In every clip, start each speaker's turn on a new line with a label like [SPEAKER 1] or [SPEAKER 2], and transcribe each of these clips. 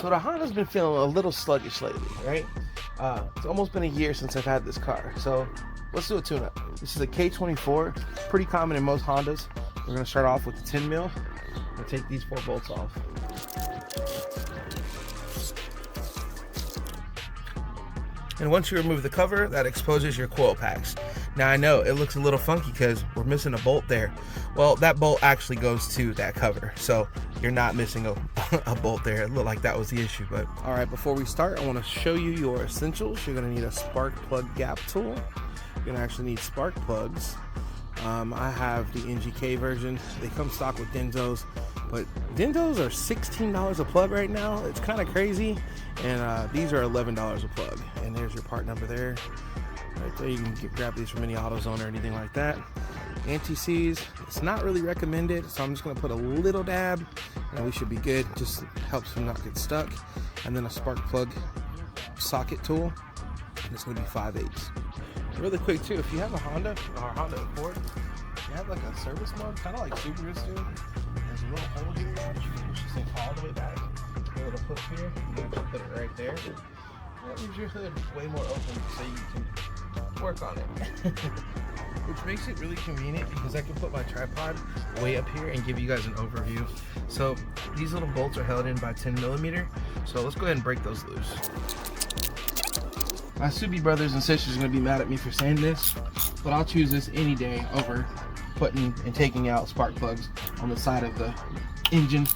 [SPEAKER 1] So the Honda's been feeling a little sluggish lately, right? It's almost been a year since I've had this car. So let's do a tune-up. This is a K24, pretty common in most Hondas. We're gonna start off with the 10 mil. I'll take these 4 bolts off. And once you remove the cover, that exposes your coil packs. Now I know it looks a little funky because we're missing a bolt there. Well, that bolt actually goes to that cover, so you're not missing a bolt there. It looked like that was the issue, but all right, before we start, I want to show you your essentials. You're gonna need a spark plug gap tool. You're gonna actually need spark plugs. I have the NGK version. They come stock with Denzos, but Denzos are $16 a plug right now. It's kind of crazy, and these are $11 a plug. And there's your part number there. Right there, you can grab these from any AutoZone or anything like that. Anti-seize, it's not really recommended, so I'm just gonna put a little dab, and we should be good. Just helps them not get stuck. And then a spark plug socket tool, and it's gonna be 5/8. Really quick too, if you have a Honda or a Honda Accord, you have like a service mode, kind of like Subarus do. There's a little hole here that you can push this thing all the way back. A little push here, you can actually put it right there. That leaves your hood way more open so you can work on it. Which makes it really convenient because I can put my tripod way up here and give you guys an overview. So these little bolts are held in by 10 millimeter. So let's go ahead and break those loose. My Subi brothers and sisters are gonna be mad at me for saying this, but I'll choose this any day over putting and taking out spark plugs on the side of the engine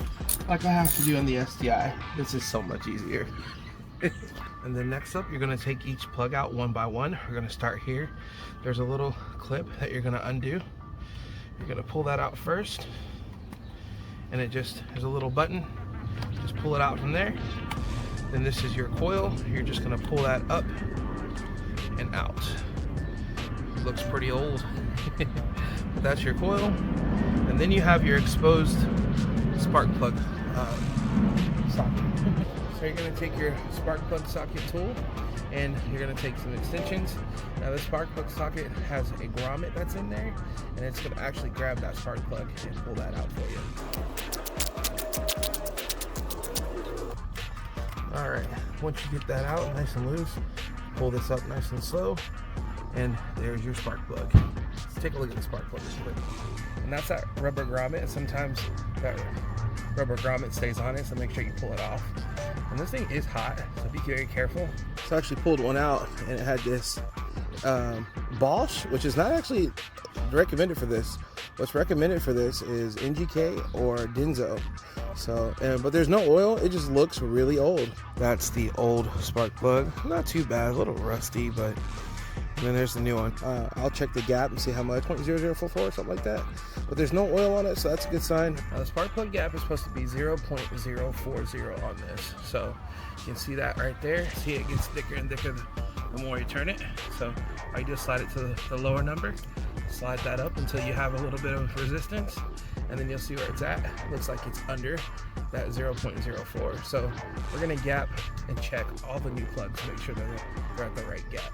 [SPEAKER 1] like I have to do on the STI. This is so much easier. And then next up, you're gonna take each plug out one by one. We're gonna start here. There's a little clip that you're gonna undo. You're gonna pull that out first, and there's a little button. Just pull it out from there. Then this is your coil. You're just gonna pull that up and out. It looks pretty old, but that's your coil. And then you have your exposed spark plug socket. So you're gonna take your spark plug socket tool and you're gonna take some extensions. Now the spark plug socket has a grommet that's in there, and it's gonna actually grab that spark plug and pull that out for you. All right, once you get that out nice and loose, pull this up nice and slow, and there's your spark plug. Let's take a look at the spark plug real quick. And that's that rubber grommet, and sometimes that rubber grommet stays on it, so make sure you pull it off. And this thing is hot, so be very careful. So I actually pulled one out, and it had this Bosch, which is not actually recommended for this. What's recommended for this is NGK or Denso. So, but there's no oil, it just looks really old. That's the old spark plug. Not too bad, a little rusty, but and then there's the new one. I'll check the gap and see how much, 0.0044 or something like that. But there's no oil on it, so that's a good sign. Now the spark plug gap is supposed to be 0.040 on this. So you can see that right there. See, it gets thicker and thicker the more you turn it. So I just slide it to the lower number. Slide that up until you have a little bit of resistance, and then you'll see where it's at. It looks like it's under that 0.04. So we're gonna gap and check all the new plugs, make sure that they're at the right gap.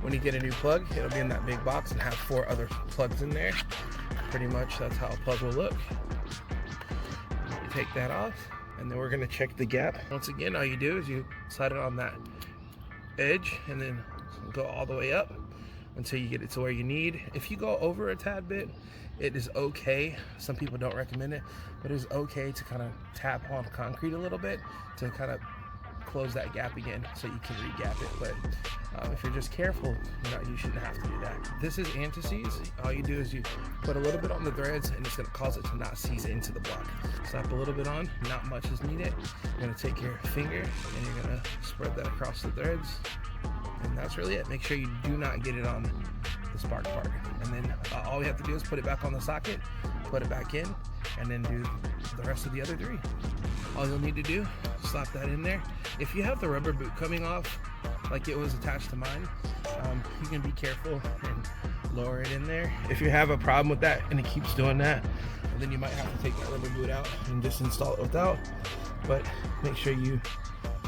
[SPEAKER 1] When you get a new plug, it'll be in that big box and have 4 other plugs in there. Pretty much that's how a plug will look. You take that off, and then we're gonna check the gap. Once again, all you do is you slide it on that edge and then go all the way up until you get it to where you need. If you go over a tad bit, it is okay. Some people don't recommend it, but it's okay to kind of tap on concrete a little bit to kind of close that gap again so you can re-gap it. But if you're just careful, you shouldn't have to do that. This is anti-seize. All you do is you put a little bit on the threads, and it's going to cause it to not seize into the block. Slap a little bit on, not much is needed. You're going to take your finger and you're going to spread that across the threads, and that's really it. Make sure you do not get it on the spark part, and then all we have to do is put it back on the socket, put it back in, and then do the rest of the other 3. All you'll need to do, slap that in there. If you have the rubber boot coming off like it was attached to mine, you can be careful and lower it in there. If you have a problem with that and it keeps doing that, then you might have to take that rubber boot out and just install it without. But make sure you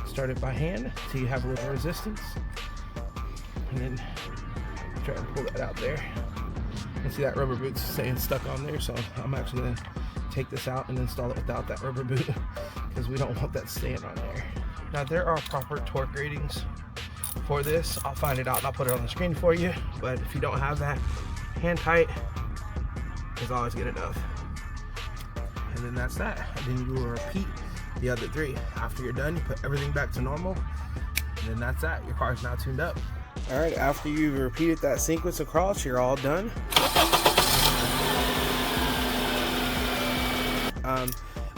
[SPEAKER 1] start it by hand so you have a little resistance, and then try and pull that out there. You see that rubber boot's staying stuck on there, so I'm actually going to take this out and install it without that rubber boot because we don't want that staying on there. Now there are proper torque ratings for this. I'll find it out and I'll put it on the screen for you. But if you don't have that, hand tight is always good enough. And then that's that. And then you will repeat the other 3. After you're done, you put everything back to normal. And then that's that. Your car is now tuned up. All right, after you've repeated that sequence across, you're all done.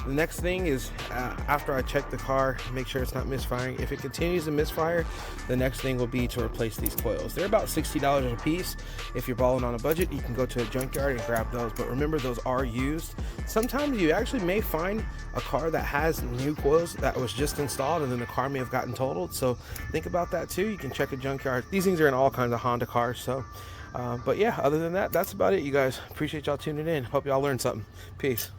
[SPEAKER 1] The next thing is after I check the car, make sure it's not misfiring. If it continues to misfire, the next thing will be to replace these coils. They're about $60 a piece. If you're balling on a budget, you can go to a junkyard and grab those. But remember, those are used. Sometimes you actually may find a car that has new coils that was just installed, and then the car may have gotten totaled. So think about that too. You can check a junkyard. These things are in all kinds of Honda cars. So, but yeah, other than that, that's about it, you guys. Appreciate y'all tuning in. Hope y'all learned something. Peace.